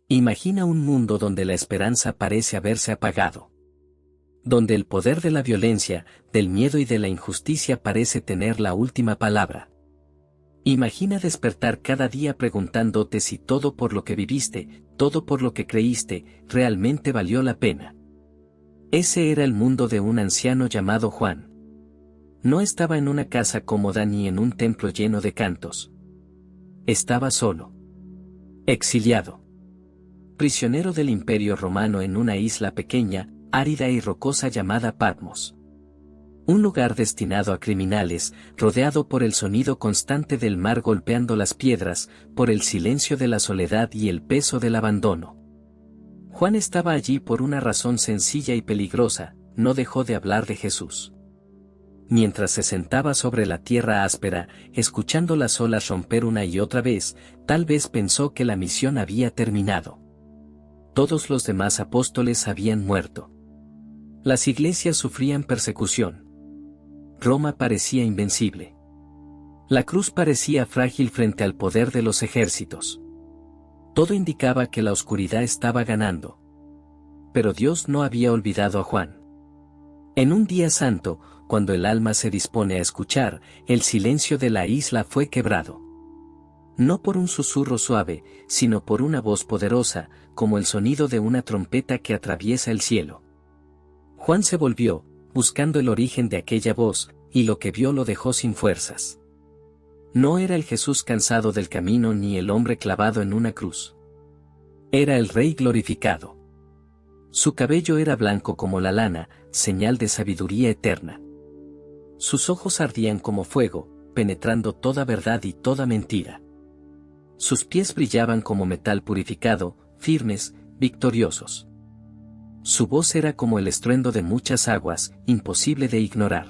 Imagina un mundo donde la esperanza parece haberse apagado. Donde el poder de la violencia, del miedo y de la injusticia parece tener la última palabra. Imagina despertar cada día preguntándote si todo por lo que viviste, todo por lo que creíste, realmente valió la pena. Ese era el mundo de un anciano llamado Juan. No estaba en una casa cómoda ni en un templo lleno de cantos. Estaba solo. Exiliado. Prisionero del Imperio Romano en una isla pequeña, árida y rocosa llamada Patmos. Un lugar destinado a criminales, rodeado por el sonido constante del mar golpeando las piedras, por el silencio de la soledad y el peso del abandono. Juan estaba allí por una razón sencilla y peligrosa: no dejó de hablar de Jesús. Mientras se sentaba sobre la tierra áspera, escuchando las olas romper una y otra vez, tal vez pensó que la misión había terminado. Todos los demás apóstoles habían muerto. Las iglesias sufrían persecución. Roma parecía invencible. La cruz parecía frágil frente al poder de los ejércitos. Todo indicaba que la oscuridad estaba ganando. Pero Dios no había olvidado a Juan. En un día santo, cuando el alma se dispone a escuchar, el silencio de la isla fue quebrado. No por un susurro suave, sino por una voz poderosa, como el sonido de una trompeta que atraviesa el cielo. Juan se volvió, buscando el origen de aquella voz, y lo que vio lo dejó sin fuerzas. No era el Jesús cansado del camino ni el hombre clavado en una cruz. Era el Rey glorificado. Su cabello era blanco como la lana, señal de sabiduría eterna. Sus ojos ardían como fuego, penetrando toda verdad y toda mentira. Sus pies brillaban como metal purificado, firmes, victoriosos. Su voz era como el estruendo de muchas aguas, imposible de ignorar.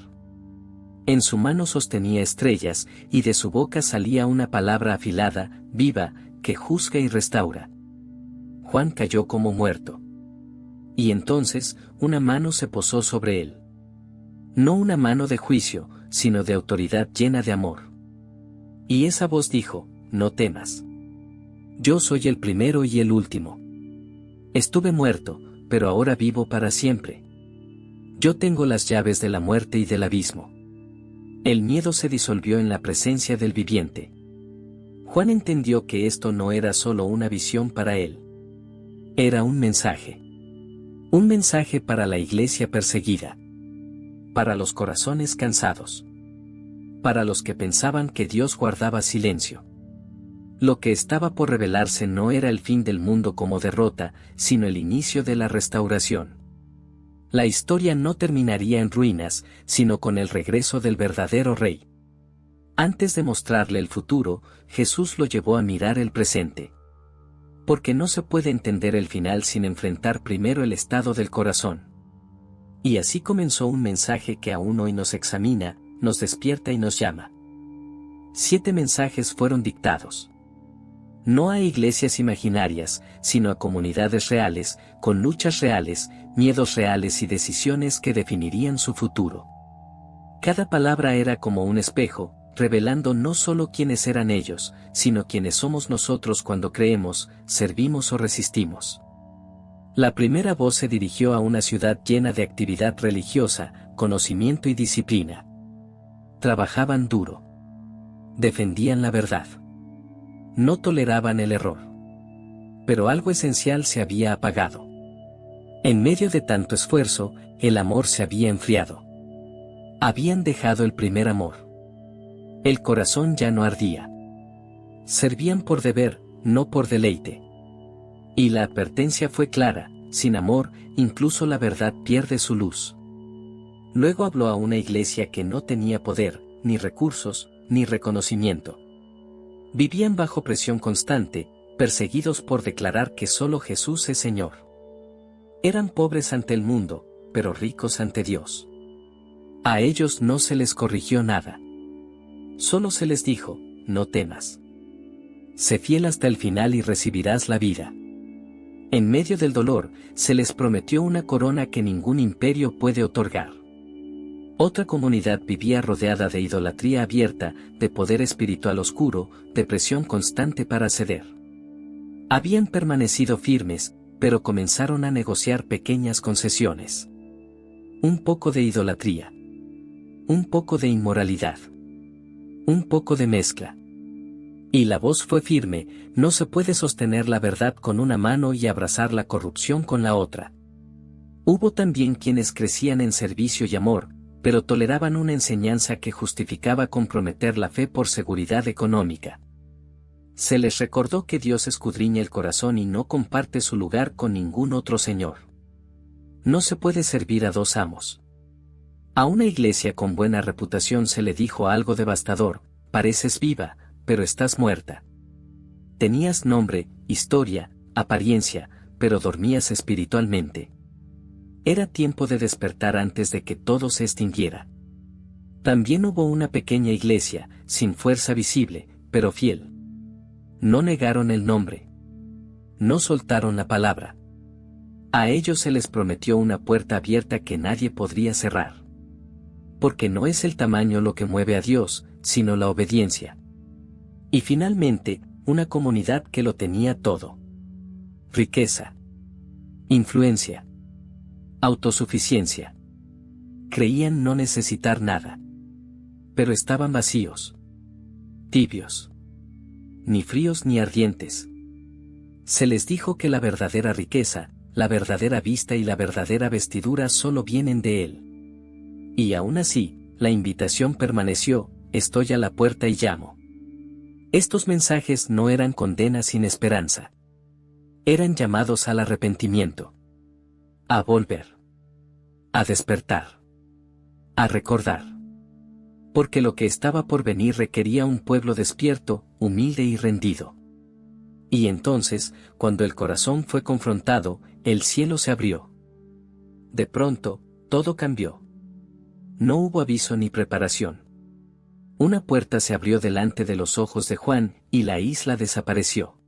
En su mano sostenía estrellas, y de su boca salía una palabra afilada, viva, que juzga y restaura. Juan cayó como muerto. Y entonces, una mano se posó sobre él. No una mano de juicio, sino de autoridad llena de amor. Y esa voz dijo: no temas. Yo soy el primero y el último. Estuve muerto, pero ahora vivo para siempre. Yo tengo las llaves de la muerte y del abismo. El miedo se disolvió en la presencia del viviente. Juan entendió que esto no era solo una visión para él. Era un mensaje. Un mensaje para la iglesia perseguida. Para los corazones cansados. Para los que pensaban que Dios guardaba silencio. Lo que estaba por revelarse no era el fin del mundo como derrota, sino el inicio de la restauración. La historia no terminaría en ruinas, sino con el regreso del verdadero Rey. Antes de mostrarle el futuro, Jesús lo llevó a mirar el presente. Porque no se puede entender el final sin enfrentar primero el estado del corazón. Y así comenzó un mensaje que aún hoy nos examina, nos despierta y nos llama. 7 mensajes fueron dictados. No a iglesias imaginarias, sino a comunidades reales, con luchas reales, miedos reales y decisiones que definirían su futuro. Cada palabra era como un espejo, revelando no solo quiénes eran ellos, sino quiénes somos nosotros cuando creemos, servimos o resistimos. La primera voz se dirigió a una ciudad llena de actividad religiosa, conocimiento y disciplina. Trabajaban duro. Defendían la verdad. No toleraban el error. Pero algo esencial se había apagado. En medio de tanto esfuerzo, el amor se había enfriado. Habían dejado el primer amor. El corazón ya no ardía. Servían por deber, no por deleite. Y la advertencia fue clara: sin amor, incluso la verdad pierde su luz. Luego habló a una iglesia que no tenía poder, ni recursos, ni reconocimiento. Vivían bajo presión constante, perseguidos por declarar que solo Jesús es Señor. Eran pobres ante el mundo, pero ricos ante Dios. A ellos no se les corrigió nada. Solo se les dijo: no temas. Sé fiel hasta el final y recibirás la vida. En medio del dolor, se les prometió una corona que ningún imperio puede otorgar. Otra comunidad vivía rodeada de idolatría abierta, de poder espiritual oscuro, de presión constante para ceder. Habían permanecido firmes, pero comenzaron a negociar pequeñas concesiones. Un poco de idolatría. Un poco de inmoralidad. Un poco de mezcla. Y la voz fue firme: no se puede sostener la verdad con una mano y abrazar la corrupción con la otra. Hubo también quienes crecían en servicio y amor, pero toleraban una enseñanza que justificaba comprometer la fe por seguridad económica. Se les recordó que Dios escudriña el corazón y no comparte su lugar con ningún otro señor. No se puede servir a dos amos. A una iglesia con buena reputación se le dijo algo devastador: pareces viva, pero estás muerta. Tenías nombre, historia, apariencia, pero dormías espiritualmente. Era tiempo de despertar antes de que todo se extinguiera. También hubo una pequeña iglesia, sin fuerza visible, pero fiel. No negaron el nombre. No soltaron la palabra. A ellos se les prometió una puerta abierta que nadie podría cerrar. Porque no es el tamaño lo que mueve a Dios, sino la obediencia. Y finalmente, una comunidad que lo tenía todo. Riqueza. Influencia. Autosuficiencia. Creían no necesitar nada. Pero estaban vacíos. Tibios. Ni fríos ni ardientes. Se les dijo que la verdadera riqueza, la verdadera vista y la verdadera vestidura solo vienen de Él. Y aún así, la invitación permaneció: estoy a la puerta y llamo. Estos mensajes no eran condenas sin esperanza. Eran llamados al arrepentimiento. A volver. A despertar. A recordar. Porque lo que estaba por venir requería un pueblo despierto, humilde y rendido. Y entonces, cuando el corazón fue confrontado, el cielo se abrió. De pronto, todo cambió. No hubo aviso ni preparación. Una puerta se abrió delante de los ojos de Juan, y la isla desapareció.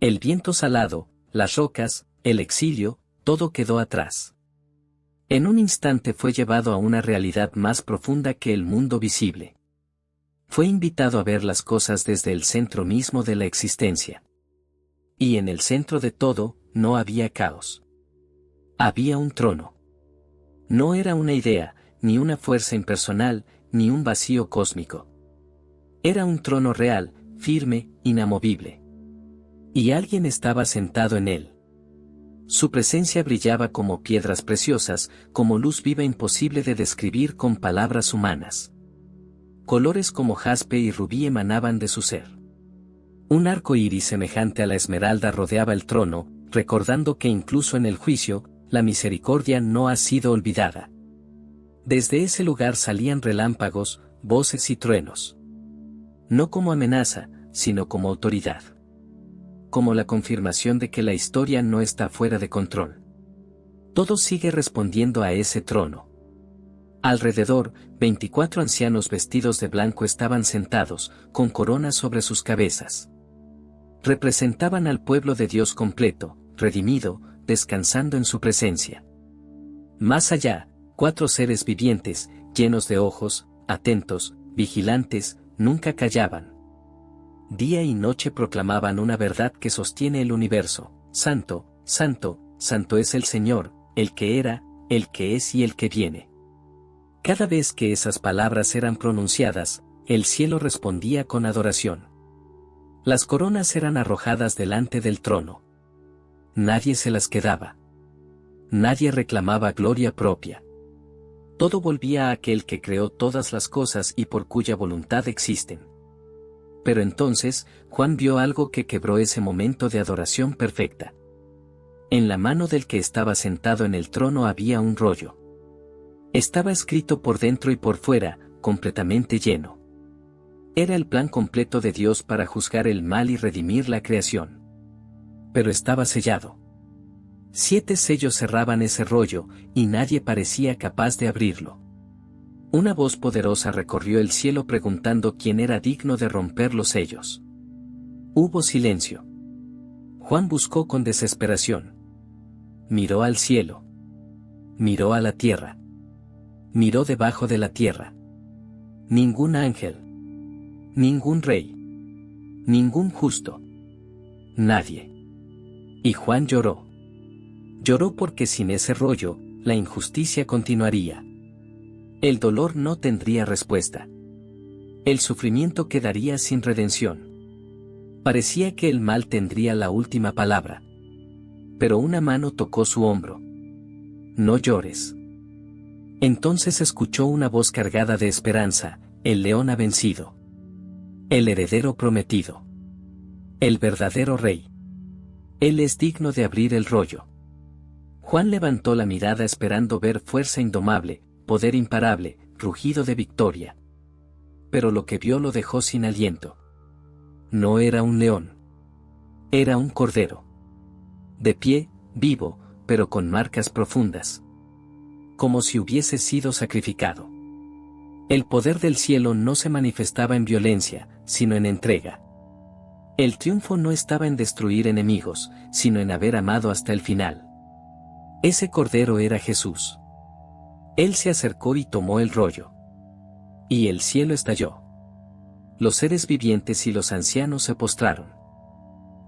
El viento salado, las rocas, el exilio, todo quedó atrás. En un instante fue llevado a una realidad más profunda que el mundo visible. Fue invitado a ver las cosas desde el centro mismo de la existencia. Y en el centro de todo, no había caos. Había un trono. No era una idea, ni una fuerza impersonal, ni un vacío cósmico. Era un trono real, firme, inamovible. Y alguien estaba sentado en él. Su presencia brillaba como piedras preciosas, como luz viva imposible de describir con palabras humanas. Colores como jaspe y rubí emanaban de su ser. Un arco iris semejante a la esmeralda rodeaba el trono, recordando que incluso en el juicio, la misericordia no ha sido olvidada. Desde ese lugar salían relámpagos, voces y truenos. No como amenaza, sino como autoridad. Como la confirmación de que la historia no está fuera de control. Todo sigue respondiendo a ese trono. Alrededor, 24 ancianos vestidos de blanco estaban sentados, con coronas sobre sus cabezas. Representaban al pueblo de Dios completo, redimido, descansando en su presencia. Más allá, 4 seres vivientes, llenos de ojos, atentos, vigilantes, nunca callaban. Día y noche proclamaban una verdad que sostiene el universo: Santo, Santo, Santo es el Señor, el que era, el que es y el que viene. Cada vez que esas palabras eran pronunciadas, el cielo respondía con adoración. Las coronas eran arrojadas delante del trono. Nadie se las quedaba. Nadie reclamaba gloria propia. Todo volvía a aquel que creó todas las cosas y por cuya voluntad existen. Pero entonces, Juan vio algo que quebró ese momento de adoración perfecta. En la mano del que estaba sentado en el trono había un rollo. Estaba escrito por dentro y por fuera, completamente lleno. Era el plan completo de Dios para juzgar el mal y redimir la creación. Pero estaba sellado. 7 sellos cerraban ese rollo, y nadie parecía capaz de abrirlo. Una voz poderosa recorrió el cielo preguntando quién era digno de romper los sellos. Hubo silencio. Juan buscó con desesperación. Miró al cielo. Miró a la tierra. Miró debajo de la tierra. Ningún ángel. Ningún rey. Ningún justo. Nadie. Y Juan lloró. Lloró porque sin ese rollo, la injusticia continuaría. El dolor no tendría respuesta. El sufrimiento quedaría sin redención. Parecía que el mal tendría la última palabra. Pero una mano tocó su hombro. No llores. Entonces escuchó una voz cargada de esperanza: el león ha vencido. El heredero prometido. El verdadero rey. Él es digno de abrir el rollo. Juan levantó la mirada esperando ver fuerza indomable, poder imparable, rugido de victoria. Pero lo que vio lo dejó sin aliento. No era un león. Era un cordero. De pie, vivo, pero con marcas profundas. Como si hubiese sido sacrificado. El poder del cielo no se manifestaba en violencia, sino en entrega. El triunfo no estaba en destruir enemigos, sino en haber amado hasta el final. Ese cordero era Jesús. Él se acercó y tomó el rollo. Y el cielo estalló. Los seres vivientes y los ancianos se postraron.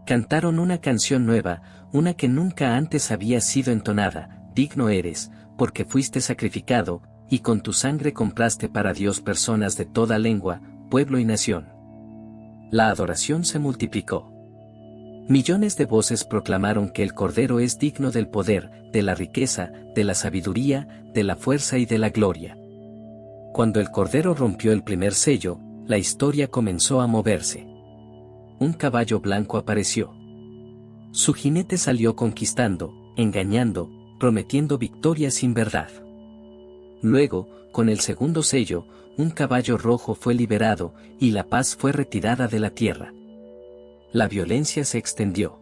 Cantaron una canción nueva, una que nunca antes había sido entonada: digno eres, porque fuiste sacrificado, y con tu sangre compraste para Dios personas de toda lengua, pueblo y nación. La adoración se multiplicó. Millones de voces proclamaron que el Cordero es digno del poder, de la riqueza, de la sabiduría, de la fuerza y de la gloria. Cuando el Cordero rompió el primer sello, la historia comenzó a moverse. Un caballo blanco apareció. Su jinete salió conquistando, engañando, prometiendo victoria sin verdad. Luego, con el segundo sello, un caballo rojo fue liberado, y la paz fue retirada de la tierra. La violencia se extendió.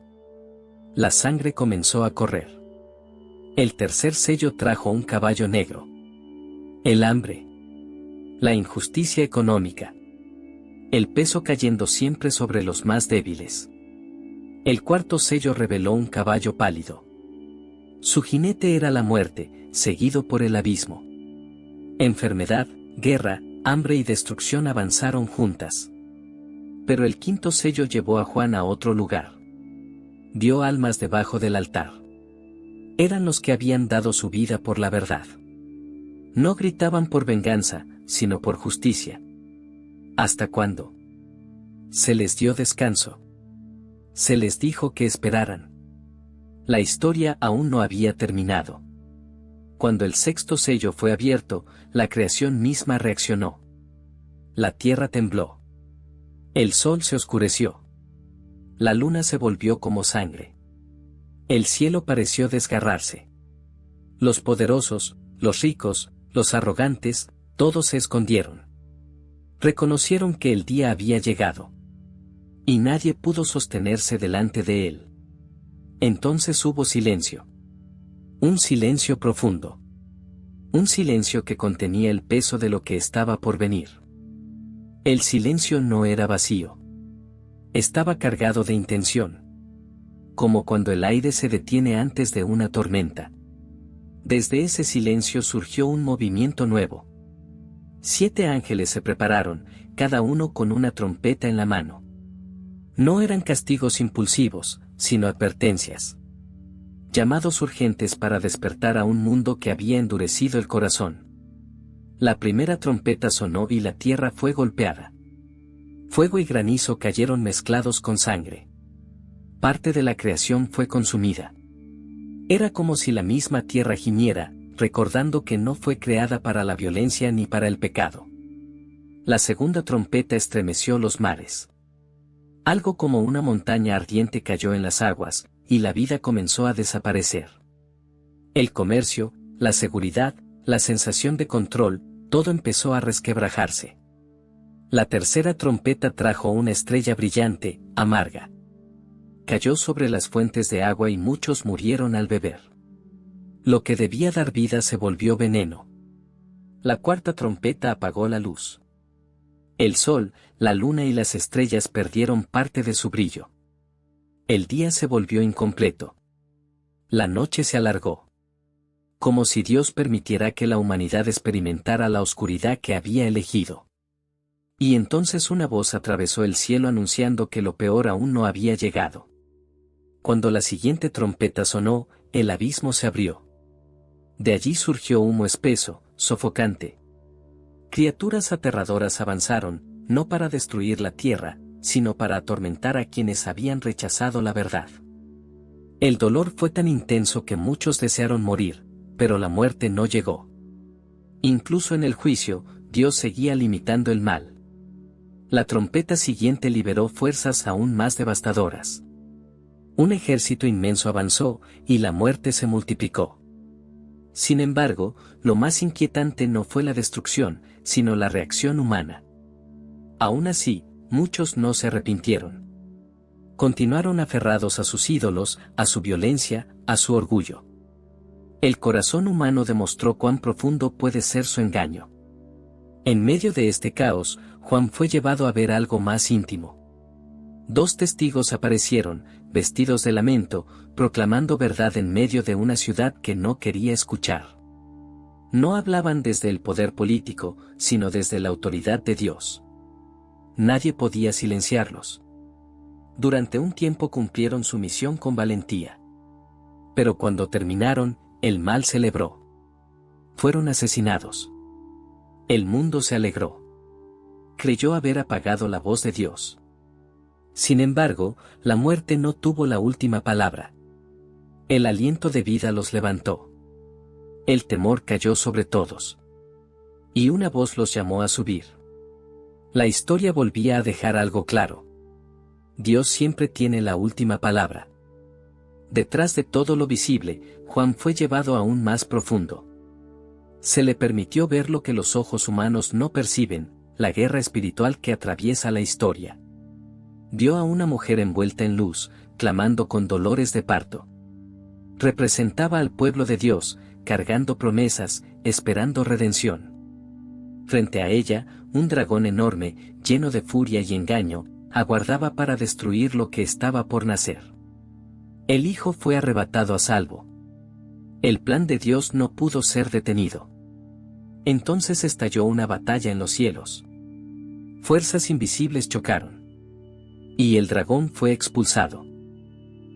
La sangre comenzó a correr. El tercer sello trajo un caballo negro. El hambre. La injusticia económica. El peso cayendo siempre sobre los más débiles. El cuarto sello reveló un caballo pálido. Su jinete era la muerte, seguido por el abismo. Enfermedad, guerra, hambre y destrucción avanzaron juntas. Pero el quinto sello llevó a Juan a otro lugar. Dio almas debajo del altar. Eran los que habían dado su vida por la verdad. No gritaban por venganza, sino por justicia. ¿Hasta cuándo? Se les dio descanso. Se les dijo que esperaran. La historia aún no había terminado. Cuando el sexto sello fue abierto, la creación misma reaccionó. La tierra tembló. El sol se oscureció. La luna se volvió como sangre. El cielo pareció desgarrarse. Los poderosos, los ricos, los arrogantes, todos se escondieron. Reconocieron que el día había llegado. Y nadie pudo sostenerse delante de él. Entonces hubo silencio. Un silencio profundo. Un silencio que contenía el peso de lo que estaba por venir. El silencio no era vacío. Estaba cargado de intención. Como cuando el aire se detiene antes de una tormenta. Desde ese silencio surgió un movimiento nuevo. 7 ángeles se prepararon, cada uno con una trompeta en la mano. No eran castigos impulsivos, sino advertencias. Llamados urgentes para despertar a un mundo que había endurecido el corazón. La primera trompeta sonó y la tierra fue golpeada. Fuego y granizo cayeron mezclados con sangre. Parte de la creación fue consumida. Era como si la misma tierra gimiera, recordando que no fue creada para la violencia ni para el pecado. La segunda trompeta estremeció los mares. Algo como una montaña ardiente cayó en las aguas, y la vida comenzó a desaparecer. El comercio, la seguridad, la sensación de control, todo empezó a resquebrajarse. La tercera trompeta trajo una estrella brillante, amarga. Cayó sobre las fuentes de agua y muchos murieron al beber. Lo que debía dar vida se volvió veneno. La cuarta trompeta apagó la luz. El sol, la luna y las estrellas perdieron parte de su brillo. El día se volvió incompleto. La noche se alargó. Como si Dios permitiera que la humanidad experimentara la oscuridad que había elegido. Y entonces una voz atravesó el cielo anunciando que lo peor aún no había llegado. Cuando la siguiente trompeta sonó, el abismo se abrió. De allí surgió humo espeso, sofocante. Criaturas aterradoras avanzaron, no para destruir la tierra, sino para atormentar a quienes habían rechazado la verdad. El dolor fue tan intenso que muchos desearon morir, pero la muerte no llegó. Incluso en el juicio, Dios seguía limitando el mal. La trompeta siguiente liberó fuerzas aún más devastadoras. Un ejército inmenso avanzó, y la muerte se multiplicó. Sin embargo, lo más inquietante no fue la destrucción, sino la reacción humana. Aún así, muchos no se arrepintieron. Continuaron aferrados a sus ídolos, a su violencia, a su orgullo. El corazón humano demostró cuán profundo puede ser su engaño. En medio de este caos, Juan fue llevado a ver algo más íntimo. Dos testigos aparecieron, vestidos de lamento, proclamando verdad en medio de una ciudad que no quería escuchar. No hablaban desde el poder político, sino desde la autoridad de Dios. Nadie podía silenciarlos. Durante un tiempo cumplieron su misión con valentía. Pero cuando terminaron, el mal celebró. Fueron asesinados. El mundo se alegró. Creyó haber apagado la voz de Dios. Sin embargo, la muerte no tuvo la última palabra. El aliento de vida los levantó. El temor cayó sobre todos. Y una voz los llamó a subir. La historia volvía a dejar algo claro. Dios siempre tiene la última palabra. Detrás de todo lo visible, Juan fue llevado aún más profundo. Se le permitió ver lo que los ojos humanos no perciben, la guerra espiritual que atraviesa la historia. Vio a una mujer envuelta en luz, clamando con dolores de parto. Representaba al pueblo de Dios, cargando promesas, esperando redención. Frente a ella, un dragón enorme, lleno de furia y engaño, aguardaba para destruir lo que estaba por nacer. El Hijo fue arrebatado a salvo. El plan de Dios no pudo ser detenido. Entonces estalló una batalla en los cielos. Fuerzas invisibles chocaron. Y el dragón fue expulsado.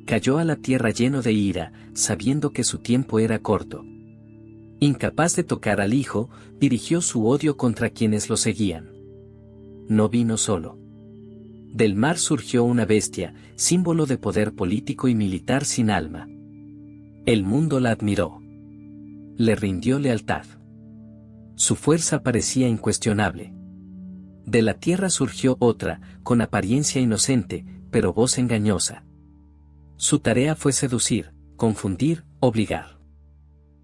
Cayó a la tierra lleno de ira, sabiendo que su tiempo era corto. Incapaz de tocar al Hijo, dirigió su odio contra quienes lo seguían. No vino solo. Del mar surgió una bestia, símbolo de poder político y militar sin alma. El mundo la admiró. Le rindió lealtad. Su fuerza parecía incuestionable. De la tierra surgió otra, con apariencia inocente, pero voz engañosa. Su tarea fue seducir, confundir, obligar.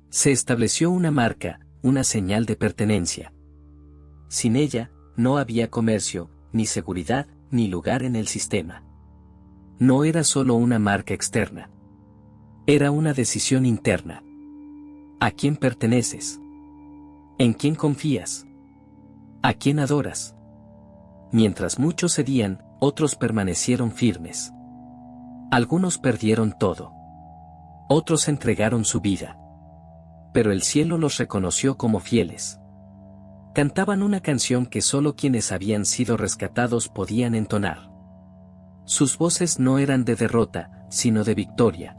Se estableció una marca, una señal de pertenencia. Sin ella, no había comercio, ni seguridad, ni lugar en el sistema. No era solo una marca externa. Era una decisión interna. ¿A quién perteneces? ¿En quién confías? ¿A quién adoras? Mientras muchos cedían, otros permanecieron firmes. Algunos perdieron todo. Otros entregaron su vida. Pero el cielo los reconoció como fieles. Cantaban una canción que solo quienes habían sido rescatados podían entonar. Sus voces no eran de derrota, sino de victoria.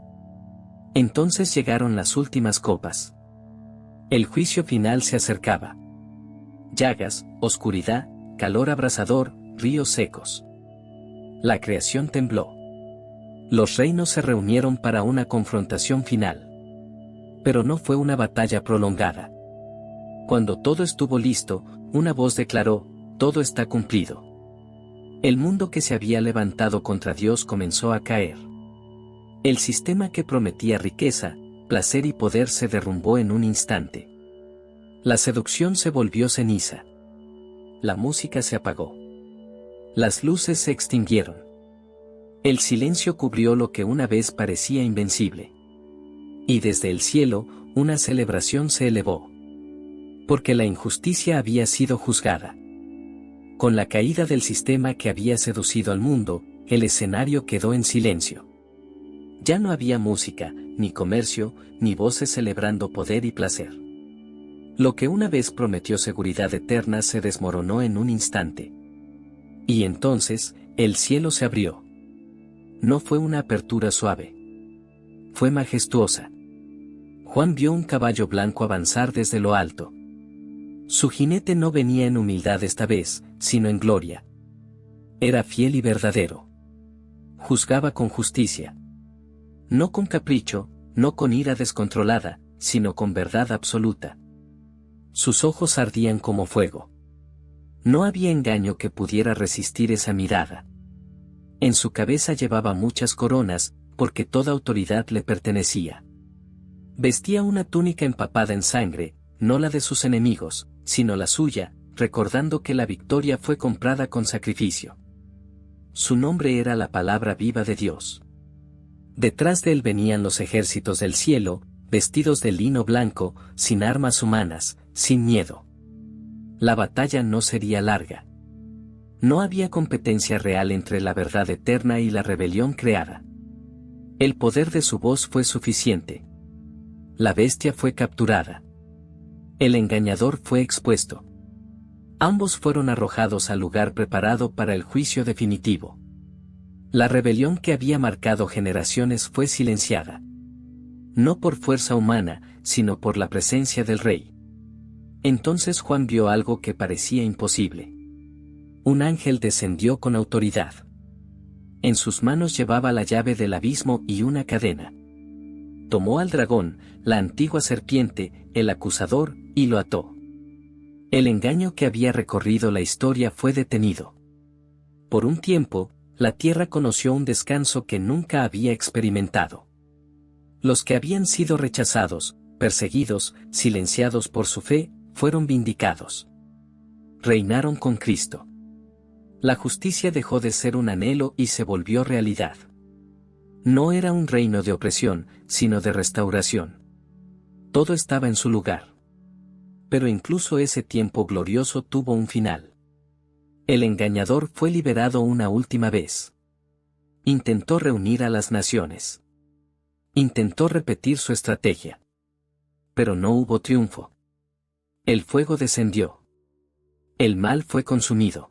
Entonces llegaron las últimas copas. El juicio final se acercaba. Llagas, oscuridad, calor abrasador, ríos secos. La creación tembló. Los reinos se reunieron para una confrontación final. Pero no fue una batalla prolongada. Cuando todo estuvo listo, una voz declaró: todo está cumplido. El mundo que se había levantado contra Dios comenzó a caer. El sistema que prometía riqueza, placer y poder se derrumbó en un instante. La seducción se volvió ceniza. La música se apagó. Las luces se extinguieron. El silencio cubrió lo que una vez parecía invencible. Y desde el cielo, una celebración se elevó. Porque la injusticia había sido juzgada. Con la caída del sistema que había seducido al mundo, el escenario quedó en silencio. Ya no había música, ni comercio, ni voces celebrando poder y placer. Lo que una vez prometió seguridad eterna se desmoronó en un instante. Y entonces, el cielo se abrió. No fue una apertura suave. fue majestuosa. Juan vio un caballo blanco avanzar desde lo alto. Su jinete no venía en humildad esta vez, sino en gloria. Era fiel y verdadero. Juzgaba con justicia. No con capricho, no con ira descontrolada, sino con verdad absoluta. Sus ojos ardían como fuego. No había engaño que pudiera resistir esa mirada. En su cabeza llevaba muchas coronas, porque toda autoridad le pertenecía. Vestía una túnica empapada en sangre, no la de sus enemigos, sino la suya, recordando que la victoria fue comprada con sacrificio. Su nombre era la palabra viva de Dios. Detrás de él venían los ejércitos del cielo, vestidos de lino blanco, sin armas humanas, sin miedo. La batalla no sería larga. No había competencia real entre la verdad eterna y la rebelión creada. El poder de su voz fue suficiente. La bestia fue capturada. El engañador fue expuesto. Ambos fueron arrojados al lugar preparado para el juicio definitivo. La rebelión que había marcado generaciones fue silenciada. No por fuerza humana, sino por la presencia del Rey. Entonces Juan vio algo que parecía imposible. Un ángel descendió con autoridad. En sus manos llevaba la llave del abismo y una cadena. Tomó al dragón, la antigua serpiente, el acusador, y lo ató. El engaño que había recorrido la historia fue detenido. Por un tiempo, la tierra conoció un descanso que nunca había experimentado. Los que habían sido rechazados, perseguidos, silenciados por su fe, fueron vindicados. Reinaron con Cristo. La justicia dejó de ser un anhelo y se volvió realidad. No era un reino de opresión, sino de restauración. Todo estaba en su lugar. Pero incluso ese tiempo glorioso tuvo un final. El engañador fue liberado una última vez. Intentó reunir a las naciones. Intentó repetir su estrategia. Pero no hubo triunfo. El fuego descendió. El mal fue consumido.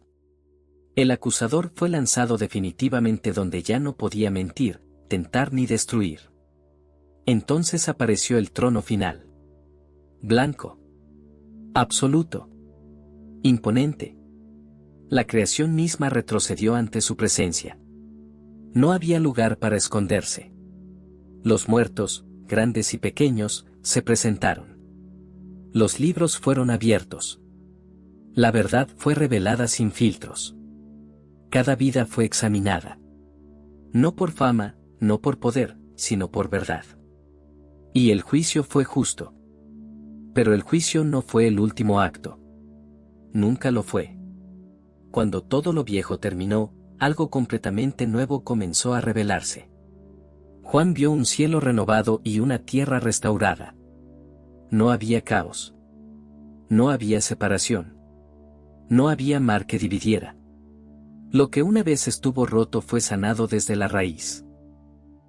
El acusador fue lanzado definitivamente donde ya no podía mentir, tentar ni destruir. Entonces apareció el trono final. Blanco. Absoluto. Imponente. La creación misma retrocedió ante su presencia. No había lugar para esconderse. Los muertos, grandes y pequeños, se presentaron. Los libros fueron abiertos. La verdad fue revelada sin filtros. Cada vida fue examinada. No por fama, no por poder, sino por verdad. Y el juicio fue justo. Pero el juicio no fue el último acto. Nunca lo fue. Cuando todo lo viejo terminó, algo completamente nuevo comenzó a revelarse. Juan vio un cielo renovado y una tierra restaurada. No había caos. No había separación. No había mar que dividiera. Lo que una vez estuvo roto fue sanado desde la raíz.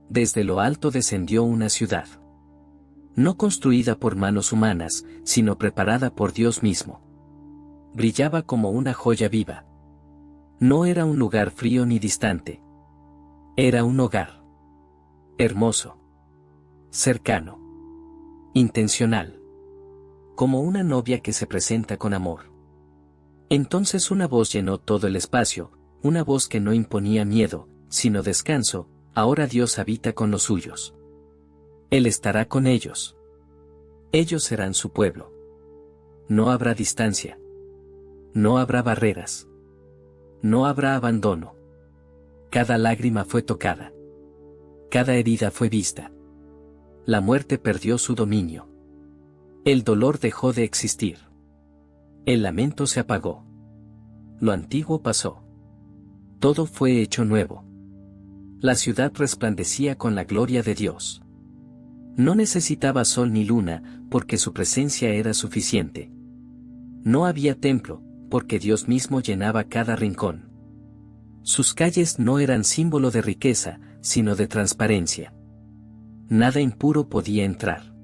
Desde lo alto descendió una ciudad. No construida por manos humanas, sino preparada por Dios mismo. Brillaba como una joya viva. No era un lugar frío ni distante. Era un hogar. Hermoso. Cercano. Intencional. Como una novia que se presenta con amor. Entonces una voz llenó todo el espacio, una voz que no imponía miedo, sino descanso. Ahora Dios habita con los suyos. Él estará con ellos. Ellos serán su pueblo. No habrá distancia. No habrá barreras. No habrá abandono. Cada lágrima fue tocada. Cada herida fue vista. La muerte perdió su dominio. El dolor dejó de existir. El lamento se apagó. Lo antiguo pasó. Todo fue hecho nuevo. La ciudad resplandecía con la gloria de Dios. No necesitaba sol ni luna, porque su presencia era suficiente. No había templo, porque Dios mismo llenaba cada rincón. Sus calles no eran símbolo de riqueza, sino de transparencia. Nada impuro podía entrar.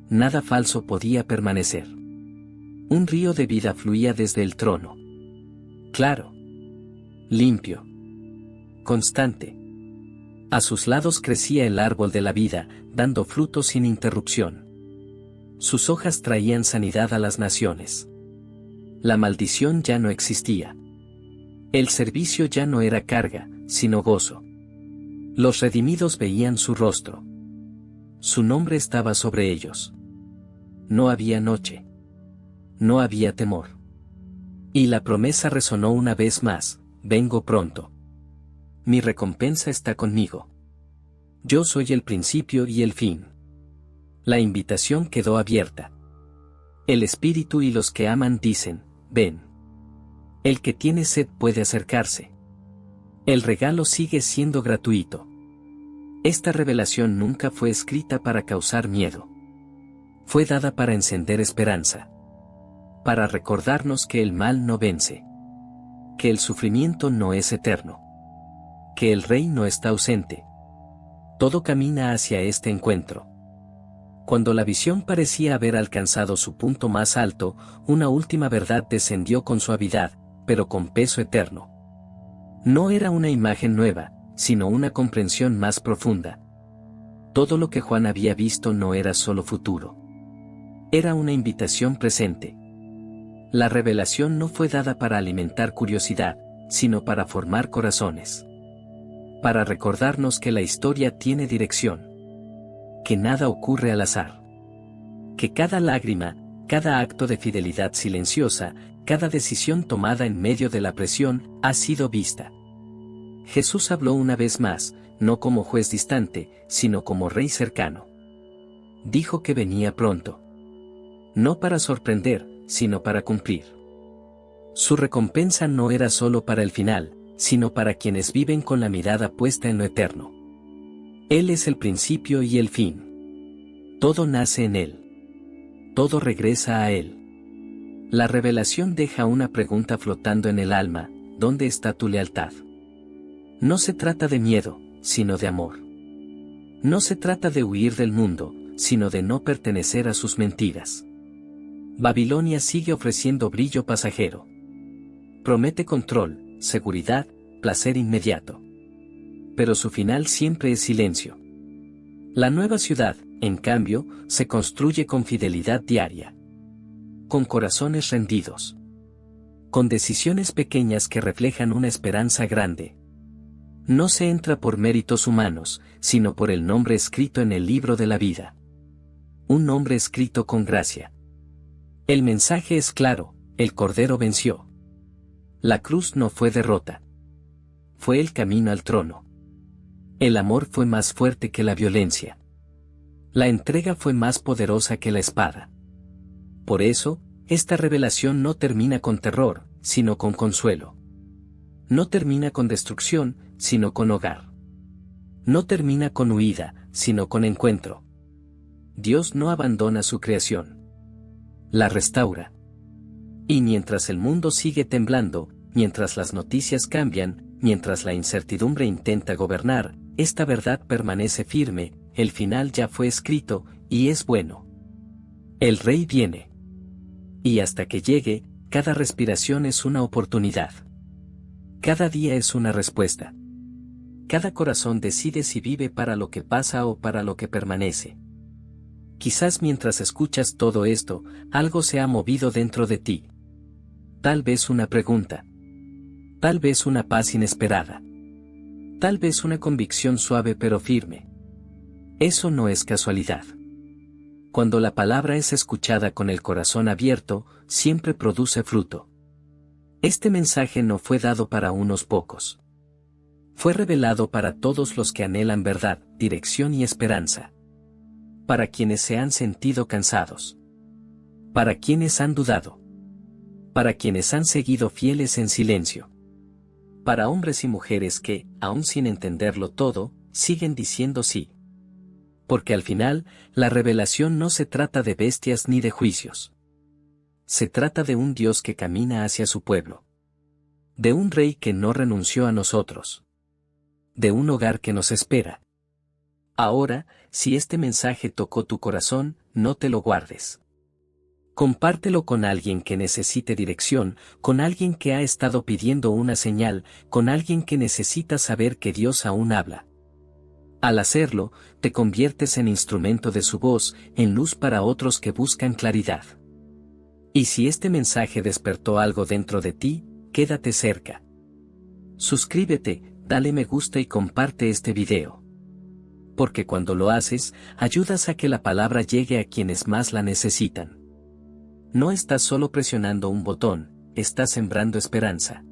Nada falso podía permanecer. Un río de vida fluía desde el trono. Claro. Limpio. Constante. A sus lados crecía el árbol de la vida, dando frutos sin interrupción. Sus hojas traían sanidad a las naciones. La maldición ya no existía. El servicio ya no era carga, sino gozo. Los redimidos veían su rostro. Su nombre estaba sobre ellos. No había noche. No había temor. Y la promesa resonó una vez más: vengo pronto. Mi recompensa está conmigo. Yo soy el principio y el fin. La invitación quedó abierta. El Espíritu y los que aman dicen: ven. El que tiene sed puede acercarse. El regalo sigue siendo gratuito. Esta revelación nunca fue escrita para causar miedo. Fue dada para encender esperanza. Para recordarnos que el mal no vence. Que el sufrimiento no es eterno. Que el Rey no está ausente. Todo camina hacia este encuentro. Cuando la visión parecía haber alcanzado su punto más alto, una última verdad descendió con suavidad, pero con peso eterno. No era una imagen nueva, sino una comprensión más profunda. Todo lo que Juan había visto no era solo futuro. Era una invitación presente. La revelación no fue dada para alimentar curiosidad, sino para formar corazones. Para recordarnos que la historia tiene dirección. Que nada ocurre al azar. Que cada lágrima, cada acto de fidelidad silenciosa, cada decisión tomada en medio de la presión, ha sido vista. Jesús habló una vez más, no como juez distante, sino como Rey cercano. Dijo que venía pronto. No para sorprender, sino para cumplir. Su recompensa no era solo para el final, sino para quienes viven con la mirada puesta en lo eterno. Él es el principio y el fin. Todo nace en Él. Todo regresa a Él. La revelación deja una pregunta flotando en el alma: ¿dónde está tu lealtad? No se trata de miedo, sino de amor. No se trata de huir del mundo, sino de no pertenecer a sus mentiras. Babilonia sigue ofreciendo brillo pasajero. Promete control, seguridad, placer inmediato. Pero su final siempre es silencio. La nueva ciudad, en cambio, se construye con fidelidad diaria. Con corazones rendidos. Con decisiones pequeñas que reflejan una esperanza grande. No se entra por méritos humanos, sino por el nombre escrito en el libro de la vida. Un nombre escrito con gracia. El mensaje es claro: el Cordero venció. La cruz no fue derrota. Fue el camino al trono. El amor fue más fuerte que la violencia. La entrega fue más poderosa que la espada. Por eso, esta revelación no termina con terror, sino con consuelo. No termina con destrucción, sino con hogar. No termina con huida, sino con encuentro. Dios no abandona su creación. La restaura. Y mientras el mundo sigue temblando, mientras las noticias cambian, mientras la incertidumbre intenta gobernar, esta verdad permanece firme: el final ya fue escrito, y es bueno. El Rey viene. Y hasta que llegue, cada respiración es una oportunidad. Cada día es una respuesta. Cada corazón decide si vive para lo que pasa o para lo que permanece. Quizás mientras escuchas todo esto, algo se ha movido dentro de ti. Tal vez una pregunta. Tal vez una paz inesperada. Tal vez una convicción suave pero firme. Eso no es casualidad. Cuando la palabra es escuchada con el corazón abierto, siempre produce fruto. Este mensaje no fue dado para unos pocos. Fue revelado para todos los que anhelan verdad, dirección y esperanza. Para quienes se han sentido cansados. Para quienes han dudado. Para quienes han seguido fieles en silencio. Para hombres y mujeres que, aun sin entenderlo todo, siguen diciendo sí. Porque al final, la revelación no se trata de bestias ni de juicios. Se trata de un Dios que camina hacia su pueblo. De un Rey que no renunció a nosotros. De un hogar que nos espera. Ahora, si este mensaje tocó tu corazón, no te lo guardes. Compártelo con alguien que necesite dirección, con alguien que ha estado pidiendo una señal, con alguien que necesita saber que Dios aún habla. Al hacerlo, te conviertes en instrumento de su voz, en luz para otros que buscan claridad. Y si este mensaje despertó algo dentro de ti, quédate cerca. Suscríbete, dale me gusta y comparte este video. Porque cuando lo haces, ayudas a que la palabra llegue a quienes más la necesitan. No estás solo presionando un botón, estás sembrando esperanza.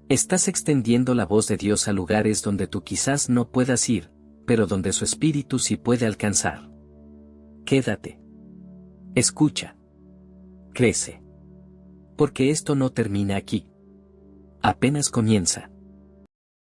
Estás extendiendo la voz de Dios a lugares donde tú quizás no puedas ir, pero donde su espíritu sí puede alcanzar. Quédate. Escucha. Crece. Porque esto no termina aquí. Apenas comienza.